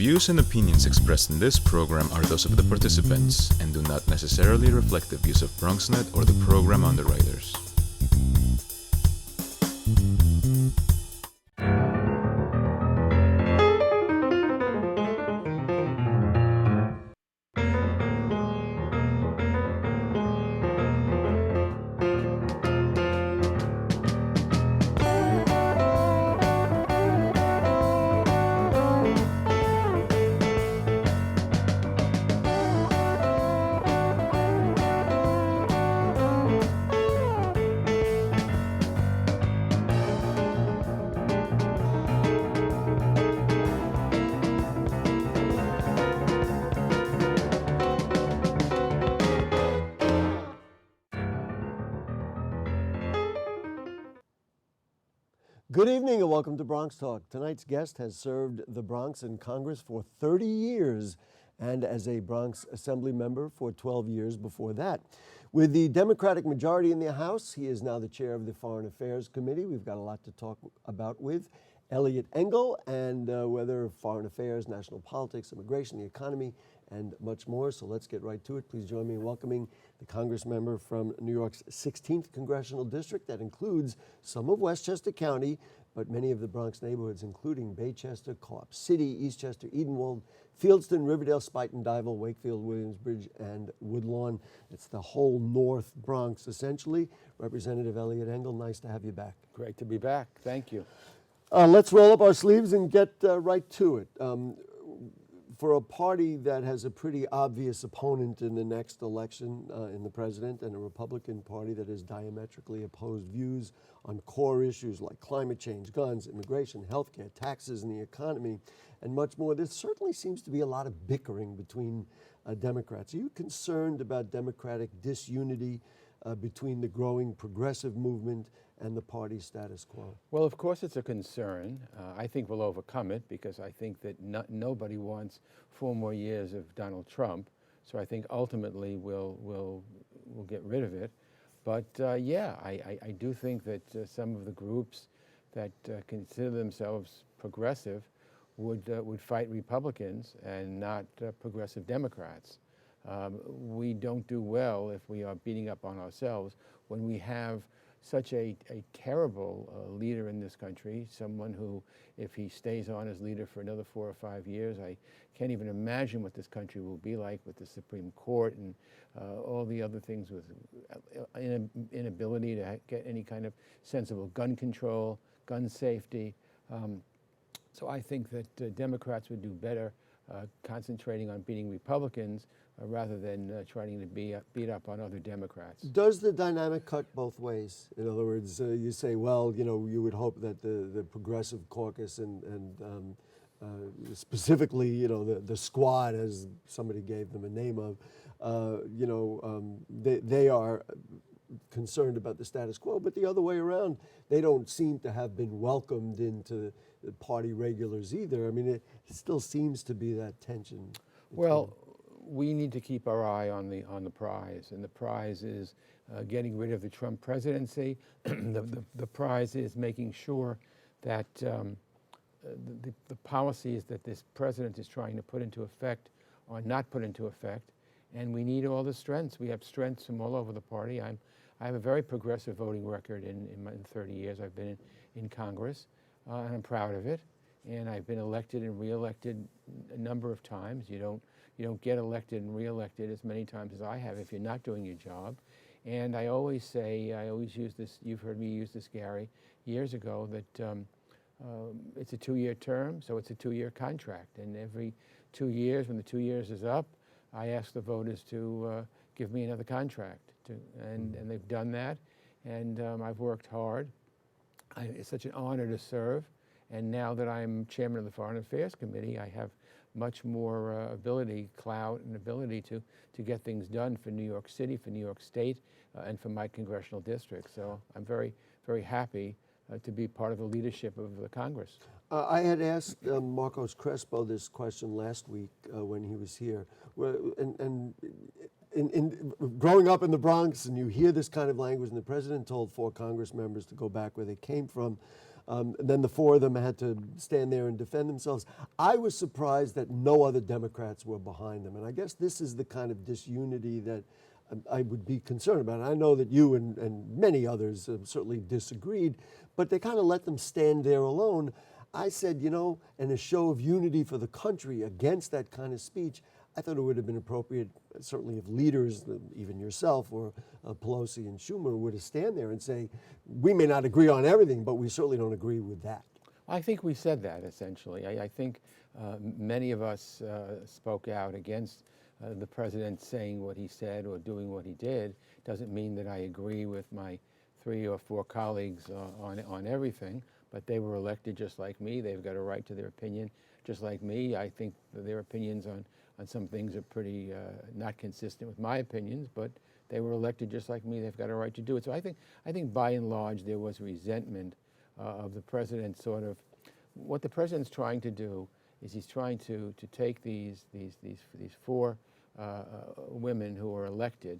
views and opinions expressed in this program are those of the participants and do not necessarily reflect the views of BronxNet or the program underwriters. Good evening and welcome to BronxTalk. Tonight's guest has served the Bronx in Congress for 30 years and as a Bronx Assembly member for 12 years before that. With the Democratic majority in the House, he is now the chair of the Foreign Affairs Committee. We've got a lot to talk about with Eliot Engel and whether foreign affairs, national politics, immigration, the economy, and much more. So let's get right to it. Please join me in welcoming the Congress member from New York's 16th Congressional District. That includes some of Westchester County, but many of the Bronx neighborhoods, including Baychester, Co-op City, Eastchester, Edenwald, Fieldston, Riverdale, Spuyten Duyvil, Wakefield, Williamsbridge, and Woodlawn. It's the whole North Bronx, essentially. Representative Eliot Engel, nice to have you back. Great to be back. Thank you. Let's roll up our sleeves and get right to it. For a party that has a pretty obvious opponent in the next election in the president, and a Republican Party that has diametrically opposed views on core issues like climate change, guns, immigration, healthcare, taxes, and the economy, and much more, there certainly seems to be a lot of bickering between Democrats. Are you concerned about Democratic disunity between the growing progressive movement and the party's status quo? Well, of course it's a concern. I think we'll overcome it because I think that nobody wants 4 more years of Donald Trump. So I think ultimately we'll get rid of it. But yeah, I do think that some of the groups that consider themselves progressive would fight Republicans and not progressive Democrats. We don't do well if we are beating up on ourselves when we have such a terrible leader in this country, someone who, if he stays on as leader for another 4 or 5 years, I can't even imagine what this country will be like with the Supreme Court and all the other things with inability to get any kind of sensible gun control, gun safety. So I think that Democrats would do better concentrating on beating Republicans rather than trying to beat up on other Democrats. Does the dynamic cut both ways? In other words, you say, well, you know, you would hope that the progressive caucus and specifically, you know, the squad, as somebody gave them a name of, they are concerned about the status quo, but the other way around, they don't seem to have been welcomed into the party regulars either. I mean, it still seems to be that tension. Well, we need to keep our eye on the prize, and the prize is getting rid of the Trump presidency. The prize is making sure that the policies that this president is trying to put into effect are not put into effect, and we need all the strengths. We have strengths from all over the party. I have a very progressive voting record in 30 years I've been in Congress, and I'm proud of it. And I've been elected and reelected a number of times. You don't get elected and reelected as many times as I have if you're not doing your job. And I always say, I always use this, you've heard me use this, Gary, years ago, that it's a 2-year term, so it's a 2-year contract. And every 2 years, when the 2 years is up, I ask the voters to give me another contract. And they've done that. And I've worked hard. It's such an honor to serve. And now that I'm chairman of the Foreign Affairs Committee, I have much more clout and ability to get things done for New York City, for New York State, and for my congressional district. So I'm very, very happy to be part of the leadership of the Congress. I had asked Marcos Crespo this question last week when he was here. And in growing up in the Bronx, and you hear this kind of language, and the president told 4 Congress members to go back where they came from, Then the four of them had to stand there and defend themselves. I was surprised that no other Democrats were behind them. And I guess this is the kind of disunity that I would be concerned about. I know that you and many others certainly disagreed, but they kind of let them stand there alone. I said, you know, in a show of unity for the country against that kind of speech, I thought it would have been appropriate, certainly if leaders, even yourself or Pelosi and Schumer, were to stand there and say, we may not agree on everything, but we certainly don't agree with that. I think we said that, essentially. I think many of us spoke out against the president saying what he said or doing what he did. Doesn't mean that I agree with my 3 or 4 colleagues on everything, but they were elected just like me. They've got a right to their opinion just like me. I think their opinions on some things are pretty not consistent with my opinions, but they were elected just like me. They've got a right to do it. So I think by and large there was resentment of the president. Sort of what the president's trying to do is he's trying to take these 4 women who are elected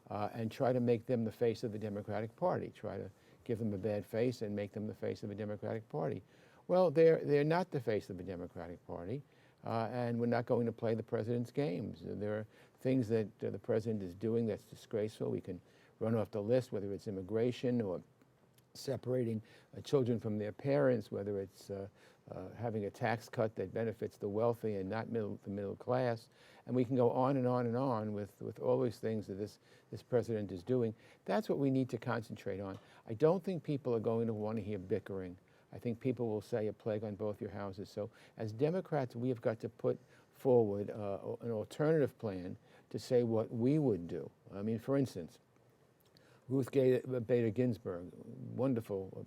and try to make them the face of the Democratic Party. Try to give them a bad face and make them the face of the Democratic Party. Well, they're not the face of the Democratic Party. And we're not going to play the president's games. There are things that the president is doing that's disgraceful. We can run off the list, whether it's immigration or separating children from their parents, whether it's having a tax cut that benefits the wealthy and not the middle class. And we can go on and on and on with all these things that this president is doing. That's what we need to concentrate on. I don't think people are going to want to hear bickering. I think people will say a plague on both your houses. So as Democrats, we have got to put forward an alternative plan to say what we would do. I mean, for instance, Ruth Bader Ginsburg, wonderful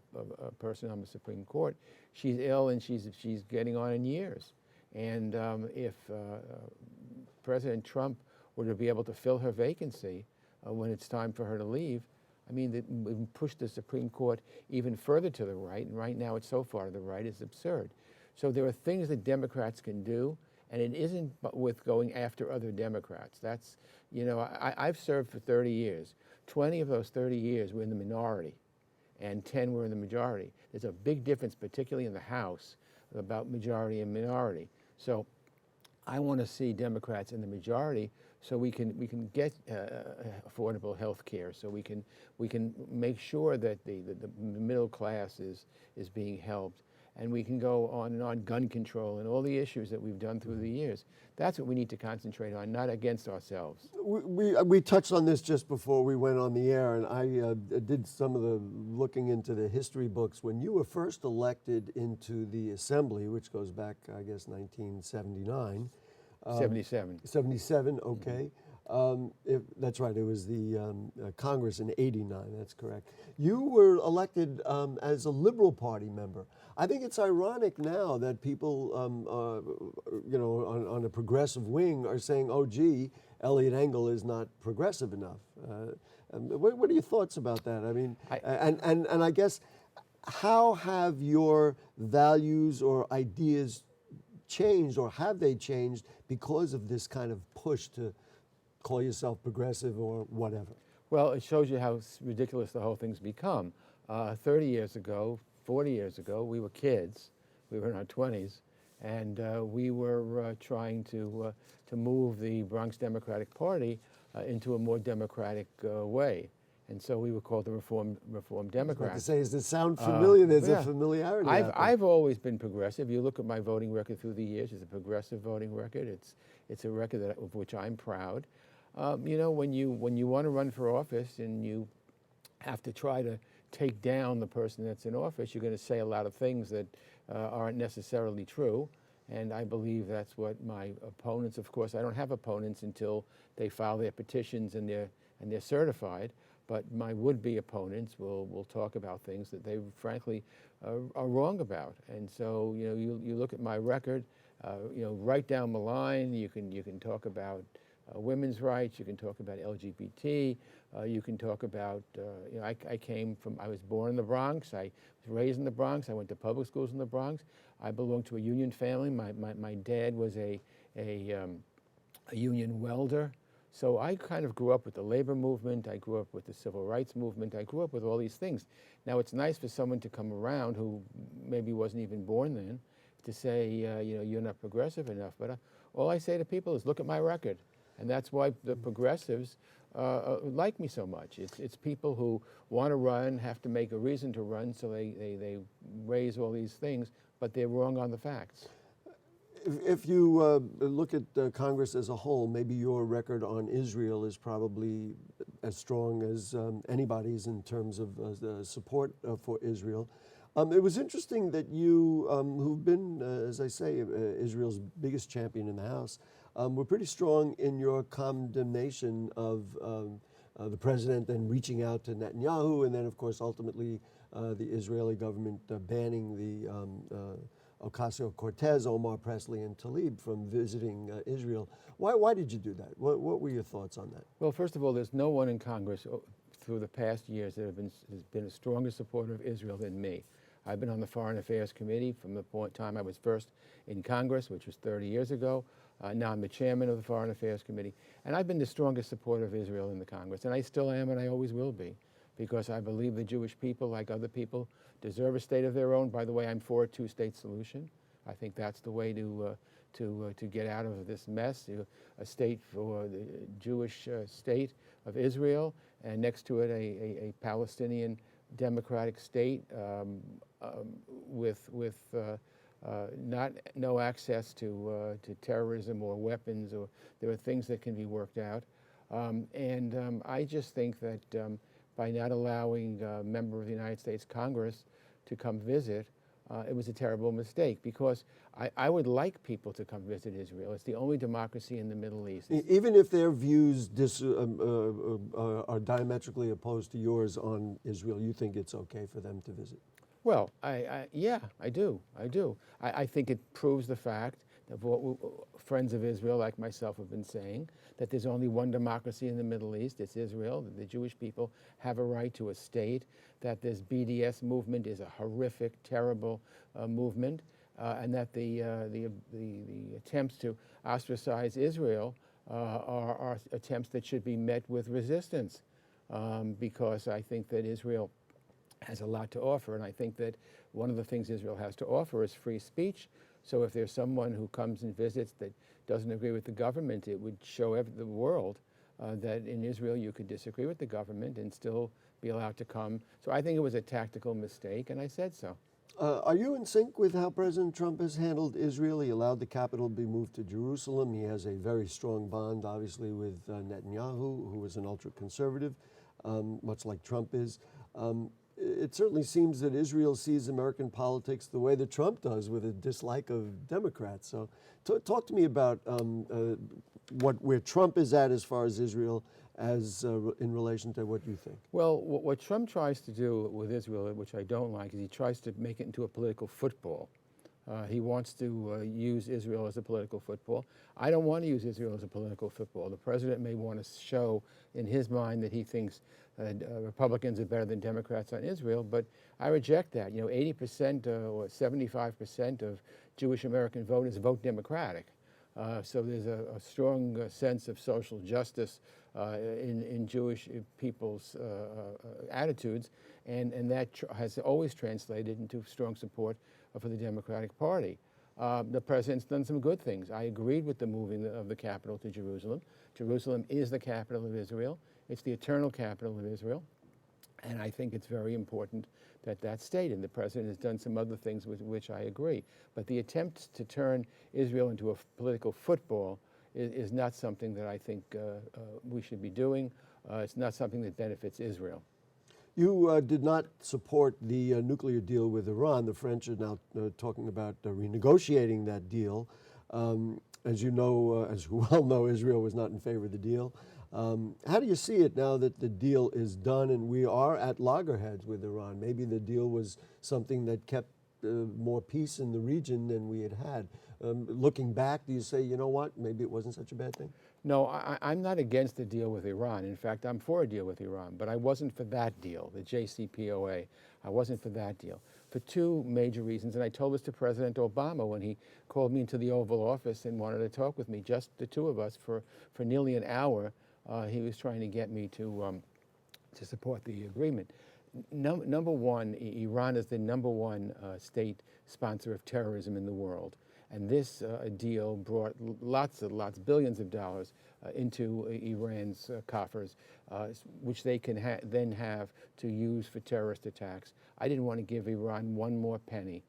person on the Supreme Court. She's ill and she's getting on in years. And if President Trump were to be able to fill her vacancy when it's time for her to leave, I mean, we've pushed the Supreme Court even further to the right, and right now it's so far to the right, it's absurd. So there are things that Democrats can do, and it isn't with going after other Democrats. That's, you know, I've served for 30 years. 20 of those 30 years were in the minority, and 10 were in the majority. There's a big difference, particularly in the House, about majority and minority. So I want to see Democrats in the majority so we can get affordable health care, so we can make sure that the middle class is being helped, and we can go on and on, gun control and all the issues that we've done through the years. That's what we need to concentrate on, not against ourselves. We touched on this just before we went on the air, and I did some of the looking into the history books. When you were first elected into the Assembly, which goes back, I guess, 1979. 77. 77, okay. That's right, it was the Congress in 89, that's correct. You were elected as a Liberal Party member. I think it's ironic now that people, you know, on a progressive wing are saying, oh, gee, Eliot Engel is not progressive enough. What are your thoughts about that? I mean, and I guess, how have your values or ideas changed, or have they changed because of this kind of push to call yourself progressive or whatever? Well, it shows you how ridiculous the whole thing's become. 30 years ago, 40 years ago, we were kids. We were in our 20s, and we were trying to move the Bronx Democratic Party into a more democratic way. And so we were called the Reform Democrats. I was about to say, does it sound familiar? There's a familiarity. I've always been progressive. You look at my voting record through the years; it's a progressive voting record. It's a record of which I'm proud. You know, when you want to run for office and you have to try to take down the person that's in office, you're going to say a lot of things that aren't necessarily true. And I believe that's what my opponents. Of course, I don't have opponents until they file their petitions and they're certified. But my would-be opponents will talk about things that they frankly are wrong about. And so, you know, you look at my record, you know, right down the line, you can talk about women's rights, you can talk about LGBT, you can talk about, you know, I was born in the Bronx, I was raised in the Bronx, I went to public schools in the Bronx, I belong to a union family. My dad was a union welder. So I kind of grew up with the labor movement, I grew up with the civil rights movement, I grew up with all these things. Now it's nice for someone to come around who maybe wasn't even born then to say, you know, you're not progressive enough. But all I say to people is look at my record. And that's why the progressives like me so much. It's people who want to run, have to make a reason to run, so they raise all these things, but they're wrong on the facts. If you look at Congress as a whole, maybe your record on Israel is probably as strong as anybody's in terms of the support for Israel. It was interesting that you, who've been, as I say, Israel's biggest champion in the House, were pretty strong in your condemnation of the president and reaching out to Netanyahu, and then, of course, ultimately the Israeli government banning the Ocasio-Cortez, Omar Presley, and Tlaib from visiting Israel. Why did you do that? What were your thoughts on that? Well, first of all, there's no one in Congress through the past years that has been a stronger supporter of Israel than me. I've been on the Foreign Affairs Committee from the time I was first in Congress, which was 30 years ago. Now I'm the chairman of the Foreign Affairs Committee. And I've been the strongest supporter of Israel in the Congress. And I still am, and I always will be, because I believe the Jewish people, like other people, deserve a state of their own. By the way, I'm for a two-state solution. I think that's the way to get out of this mess. A state for the Jewish state of Israel, and next to it a Palestinian democratic state with no access to terrorism or weapons, or there are things that can be worked out. I just think that by not allowing a member of the United States Congress to come visit, it was a terrible mistake, because I would like people to come visit Israel. It's the only democracy in the Middle East. Even if their views are diametrically opposed to yours on Israel, you think it's okay for them to visit? Well, yeah, I do. I think it proves the fact of what friends of Israel like myself have been saying, that there's only one democracy in the Middle East, it's Israel, that the Jewish people have a right to a state, that this BDS movement is a horrific, terrible movement, and that the attempts to ostracize Israel are attempts that should be met with resistance, because I think that Israel has a lot to offer, and I think that one of the things Israel has to offer is free speech. So if there's someone who comes and visits that doesn't agree with the government, it would show the world that in Israel you could disagree with the government and still be allowed to come. So I think it was a tactical mistake, and I said so. Are you in sync with how President Trump has handled Israel? He allowed the capital to be moved to Jerusalem. He has a very strong bond, obviously, with Netanyahu, who is an ultra-conservative, much like Trump is. It certainly seems that Israel sees American politics the way that Trump does, with a dislike of Democrats. So talk to me about where Trump is at as far as Israel as in relation to what you think. Well, what Trump tries to do with Israel, which I don't like, is he tries to make it into a political football. He wants to use Israel as a political football. I don't want to use Israel as a political football. The president may want to show in his mind that he thinks Republicans are better than Democrats on Israel, but I reject that. You know, 80% or 75% of Jewish American voters vote Democratic. So there's a strong sense of social justice in Jewish people's attitudes, and that has always translated into strong support for the Democratic Party. The president's done some good things. I agreed with the moving of the capital to Jerusalem. Jerusalem is the capital of Israel. It's the eternal capital of Israel. And I think it's very important that that's stayed. And the president has done some other things with which I agree. But the attempt to turn Israel into a political football is not something that I think we should be doing. It's not something that benefits Israel. You did not support the nuclear deal with Iran. The French are now talking about renegotiating that deal. As you know, as you well know, Israel was not in favor of the deal. How do you see it now that the deal is done and we are at loggerheads with Iran? Maybe the deal was something that kept more peace in the region than we had had. Looking back, do you say, you know what, maybe it wasn't such a bad thing? No, I'm not against the deal with Iran. In fact, I'm for a deal with Iran, but I wasn't for that deal, the JCPOA. I wasn't for that deal. for two major reasons. And I told this to President Obama when he called me into the Oval Office and wanted to talk with me, just the two of us, for nearly an hour. He was trying to get me to support the agreement. Number one, Iran is the number one state sponsor of terrorism in the world. And this deal brought lots, billions of dollars into Iran's coffers, which they can then have to use for terrorist attacks. I didn't want to give Iran one more penny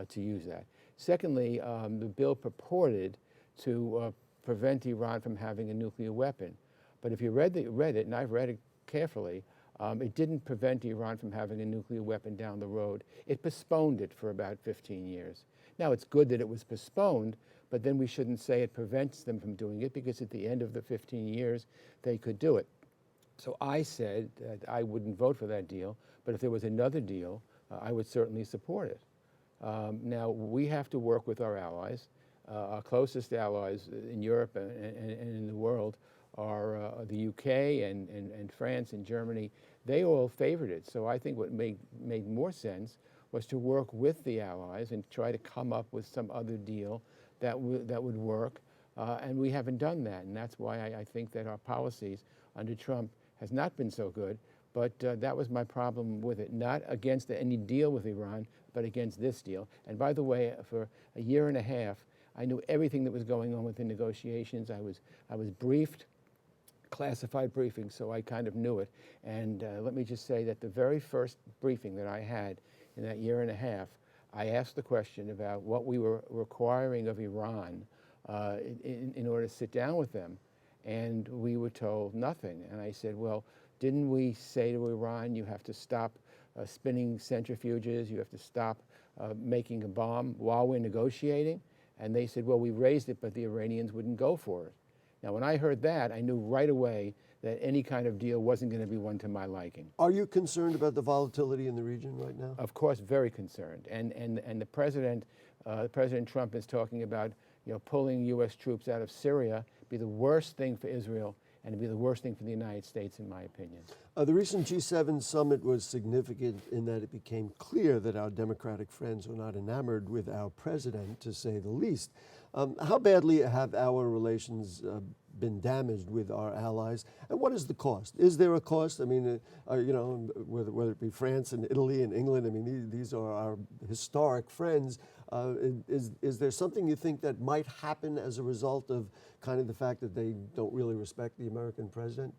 to use that. Secondly, the bill purported to prevent Iran from having a nuclear weapon. But if you read it, and I've read it carefully, it didn't prevent Iran from having a nuclear weapon down the road. It postponed it for about 15 years. Now, it's good that it was postponed, but then we shouldn't say it prevents them from doing it, because at the end of the 15 years, they could do it. So I said that I wouldn't vote for that deal, but if there was another deal, I would certainly support it. Now, we have to work with our allies. Our closest allies in Europe and in the world are the UK and France and Germany. They all favored it. So I think what made more sense was to work with the allies and try to come up with some other deal that would work. And we haven't done that. And that's why I think that our policies under Trump has not been so good. But that was my problem with it. Not against any deal with Iran, but against this deal. And by the way, for a year and a half, I knew everything that was going on with the negotiations. I was briefed, classified briefing, so I kind of knew it. And let me just say that the very first briefing that I had in that year and a half, I asked the question about what we were requiring of Iran in order to sit down with them. And we were told nothing. And I said, well, didn't we say to Iran, you have to stop spinning centrifuges, you have to stop making a bomb while we're negotiating? And they said, well, we raised it, but the Iranians wouldn't go for it. Now, when I heard that, I knew right away that any kind of deal wasn't going to be one to my liking. Are you concerned about the volatility in the region right now? Of course, very concerned. And the President Trump is talking about, pulling U.S. troops out of Syria, be the worst thing for Israel, and it'd be the worst thing for the United States, in my opinion. The recent G7 summit was significant in that it became clear that our Democratic friends were not enamored with our president, to say the least. How badly have our relations been damaged with our allies, and what is the cost? Is there a cost? I mean, whether it be France and Italy and England, I mean, these are our historic friends. Is there something you think that might happen as a result of kind of the fact that they don't really respect the American president?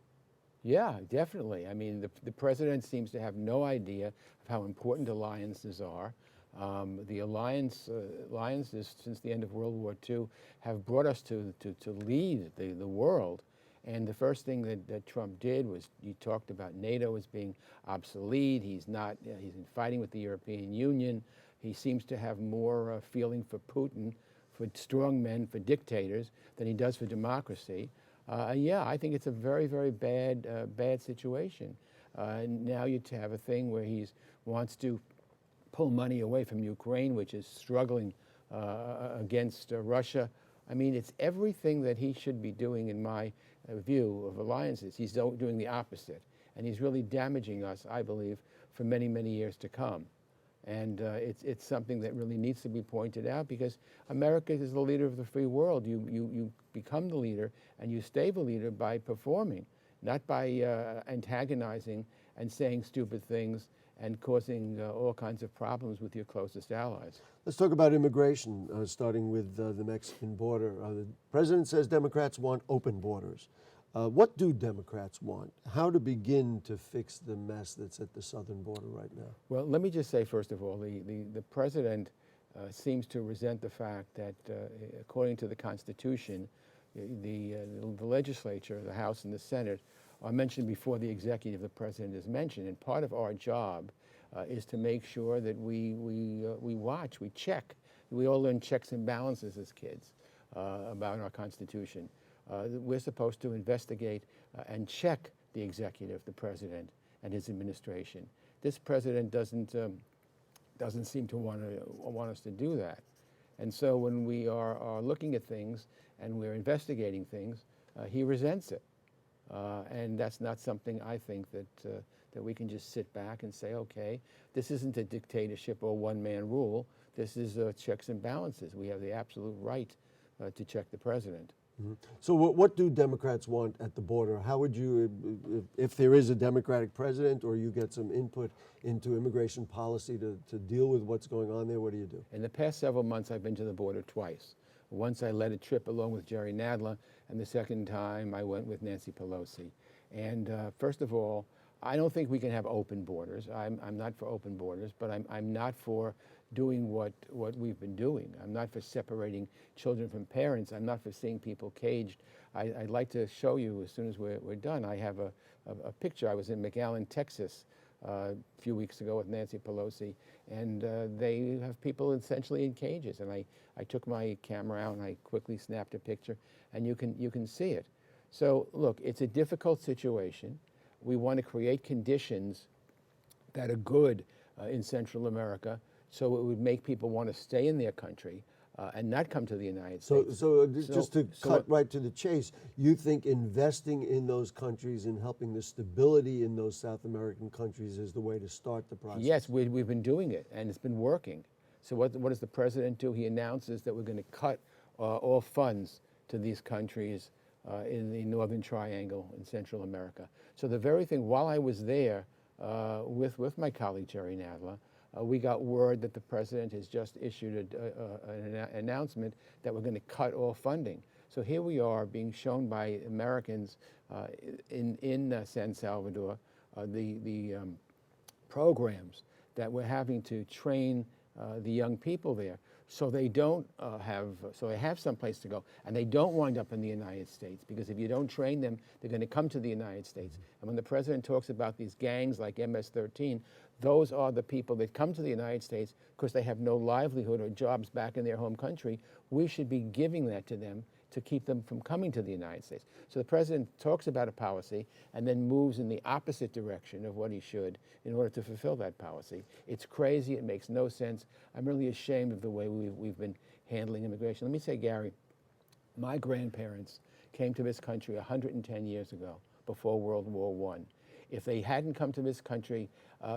Yeah, definitely. I mean, the president seems to have no idea of how important alliances are. The alliances since the end of World War II have brought us to lead the world. And the first thing that Trump did was he talked about NATO as being obsolete. He's in fighting with the European Union. He seems to have more feeling for Putin, for strong men, for dictators, than he does for democracy. Yeah, I think it's a very, very bad situation. Now you have a thing where he wants to pull money away from Ukraine, which is struggling against Russia. I mean, it's everything that he should be doing, in my view, of alliances. He's doing the opposite. And he's really damaging us, I believe, for many, many years to come. And it's something that really needs to be pointed out, because America is the leader of the free world. You become the leader, and you stay the leader by performing, not by antagonizing and saying stupid things and causing all kinds of problems with your closest allies. Let's talk about immigration, starting with the Mexican border. The president says Democrats want open borders. What do Democrats want? How to begin to fix the mess that's at the southern border right now? Well, let me just say, first of all, the president seems to resent the fact that, according to the Constitution, the legislature, the House and the Senate, are mentioned before the executive. The president is mentioned, and part of our job is to make sure that we watch, we check. We all learn checks and balances as kids about our Constitution. We're supposed to investigate and check the executive, the president, and his administration. This president doesn't seem to want us to do that. And so when we are looking at things and we're investigating things, he resents it. And that's not something I think that that we can just sit back and say, okay, this isn't a dictatorship or one-man rule. This is checks and balances. We have the absolute right to check the president. So what do Democrats want at the border? How would you, if there is a Democratic president or you get some input into immigration policy to deal with what's going on there, what do you do? In the past several months, I've been to the border twice. Once I led a trip along with Jerry Nadler, and the second time I went with Nancy Pelosi. And first of all, I don't think we can have open borders. I'm not for open borders, but I'm not for doing what we've been doing. I'm not for separating children from parents. I'm not for seeing people caged. I'd like to show you as soon as we're done. I have a picture. I was in McAllen, Texas a few weeks ago with Nancy Pelosi, and they have people essentially in cages. And I took my camera out and I quickly snapped a picture, and you can see it. So look, it's a difficult situation. We want to create conditions that are good in Central America, so it would make people want to stay in their country and not come to the United States. So just to cut right to the chase, you think investing in those countries and helping the stability in those South American countries is the way to start the process? Yes, we've been doing it, and it's been working. So what does the president do? He announces that we're going to cut all funds to these countries in the Northern Triangle in Central America. So the very thing, while I was there with my colleague Jerry Nadler, we got word that the president has just issued an announcement that we're going to cut all funding. So here we are being shown by Americans in San Salvador the programs that we're having to train the young people there, so they don't so they have some place to go, and they don't wind up in the United States, because if you don't train them, they're going to come to the United States. And when the president talks about these gangs like MS-13, those are the people that come to the United States because they have no livelihood or jobs back in their home country. We should be giving that to them to keep them from coming to the United States. So the president talks about a policy and then moves in the opposite direction of what he should in order to fulfill that policy. It's crazy. It makes no sense. I'm really ashamed of the way we've been handling immigration. Let me say, Gary, my grandparents came to this country 110 years ago, before World War I. If they hadn't come to this country,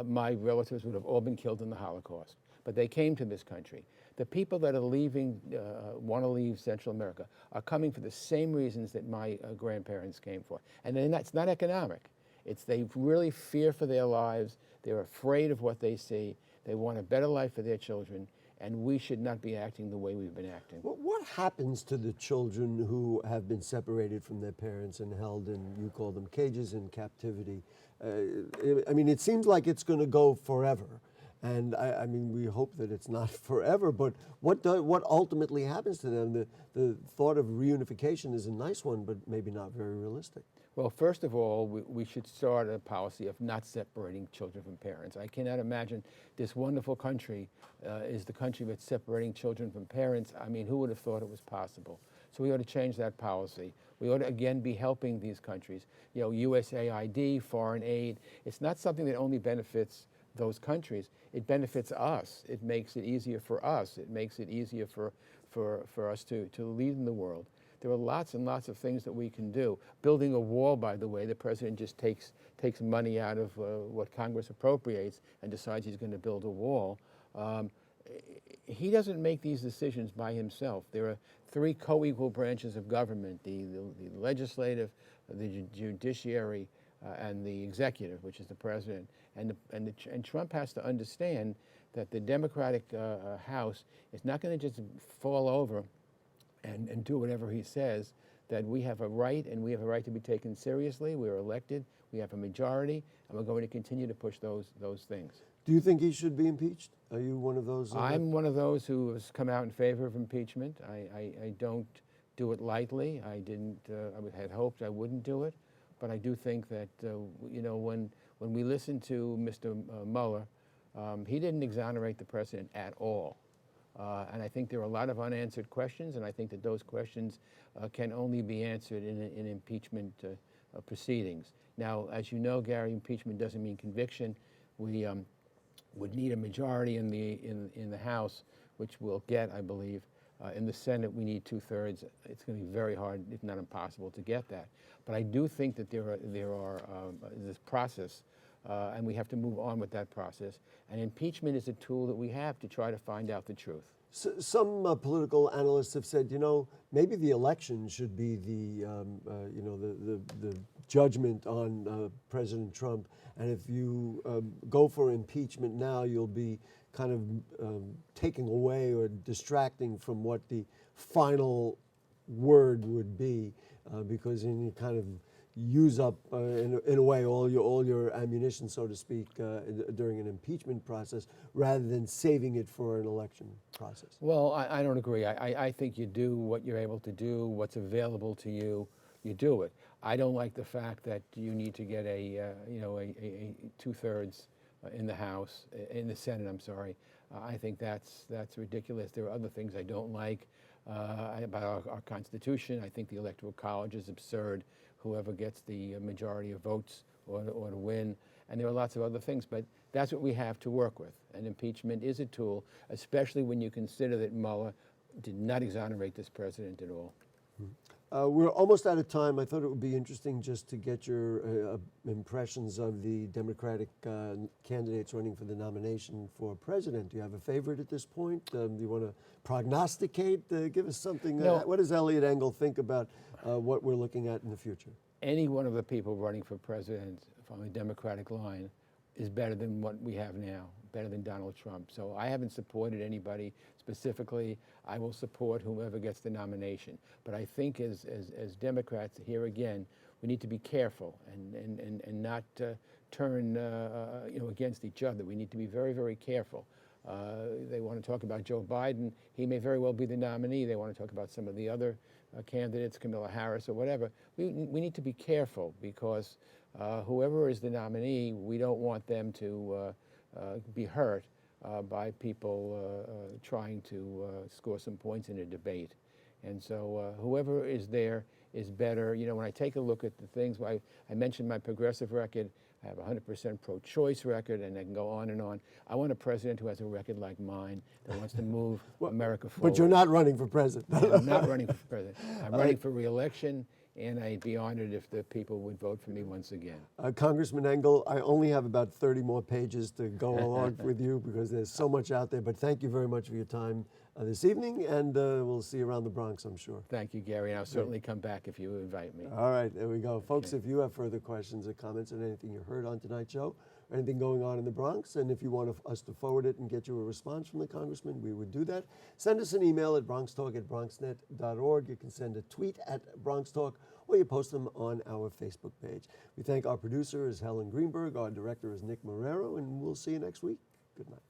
my relatives would have all been killed in the Holocaust. But they came to this country. The people that are leaving, want to leave Central America, are coming for the same reasons that my grandparents came for. And then it's not economic. They really fear for their lives. They're afraid of what they see. They want a better life for their children. And we should not be acting the way we've been acting. What happens to the children who have been separated from their parents and held in, you call them cages, in captivity? I mean, it seems like it's going to go forever. And I mean, we hope that it's not forever, but what ultimately happens to them? The thought of reunification is a nice one, but maybe not very realistic. Well, first of all, we should start a policy of not separating children from parents. I cannot imagine this wonderful country is the country that's separating children from parents. I mean, who would have thought it was possible? So we ought to change that policy. We ought to, again, be helping these countries. You know, USAID, foreign aid, it's not something that only benefits those countries. It benefits us. It makes it easier for us. It makes it easier for us to lead in the world. There are lots and lots of things that we can do. Building a wall, by the way, the president just takes money out of what Congress appropriates and decides he's going to build a wall. He doesn't make these decisions by himself. There are three co-equal branches of government, the legislative, the judiciary, and the executive, which is the president. And Trump has to understand that the Democratic House is not going to just fall over and do whatever he says, that we have a right, and we have a right to be taken seriously. We're elected, we have a majority, and we're going to continue to push those things. Do you think he should be impeached? Are you one of those? I'm one of those who has come out in favor of impeachment. I don't do it lightly. I had hoped I wouldn't do it, but I do think that, you know, when we listen to Mr. Mueller, he didn't exonerate the president at all. And I think there are a lot of unanswered questions, and I think that those questions can only be answered in impeachment proceedings. Now, as you know, Gary, impeachment doesn't mean conviction. We would need a majority in the House, which we'll get, I believe. In the Senate, we need 2/3. It's going to be very hard, if not impossible, to get that. But I do think that there are this process and we have to move on with that process. And impeachment is a tool that we have to try to find out the truth. Some political analysts have said, maybe the election should be the judgment on President Trump, and if you go for impeachment now, you'll be kind of taking away or distracting from what the final word would be, because then you kind of use up, in a way, all your ammunition, so to speak, during an impeachment process, rather than saving it for an election process. Well, I don't agree. I think you do what you're able to do, what's available to you, you do it. I don't like the fact that you need to get a 2/3 in the House, in the Senate, I'm sorry. I think that's ridiculous. There are other things I don't like about our Constitution. I think the Electoral College is absurd. Whoever gets the majority of votes ought to win. And there are lots of other things, but that's what we have to work with. And impeachment is a tool, especially when you consider that Mueller did not exonerate this president at all. We're almost out of time. I thought it would be interesting just to get your impressions of the Democratic candidates running for the nomination for president. Do you have a favorite at this point? Do you want to prognosticate? Give us something. No. What does Eliot Engel think about what we're looking at in the future? Any one of the people running for president from the Democratic line is better than what we have now, better than Donald Trump. So I haven't supported anybody specifically. I will support whoever gets the nomination. But I think as Democrats, here again, we need to be careful and not turn against each other. We need to be very, very careful. They want to talk about Joe Biden. He may very well be the nominee. They want to talk about some of the other candidates, Kamala Harris or whatever. We need to be careful, because whoever is the nominee, we don't want them to be hurt by people trying to score some points in a debate. And so whoever is there is better. When I take a look at the things, I mentioned my progressive record. I have a 100% pro-choice record, and I can go on and on. I want a president who has a record like mine, that wants to move America forward. But you're not running for president. I'm not running for president. I'm running for re-election, and I'd be honored if the people would vote for me once again. Congressman Engel, I only have about 30 more pages to go along with you, because there's so much out there. But thank you very much for your time this evening, and we'll see you around the Bronx, I'm sure. Thank you, Gary, and I'll certainly come back if you invite me. All right, there we go. Folks, if you have further questions or comments on anything you heard on tonight's show, or anything going on in the Bronx, and if you want us to forward it and get you a response from the Congressman, we would do that. Send us an email at bronxtalk@bronxnet.org. You can send a tweet at BronxTalk, or you post them on our Facebook page. We thank our producer is Helen Greenberg, our director is Nick Marrero, and we'll see you next week. Good night.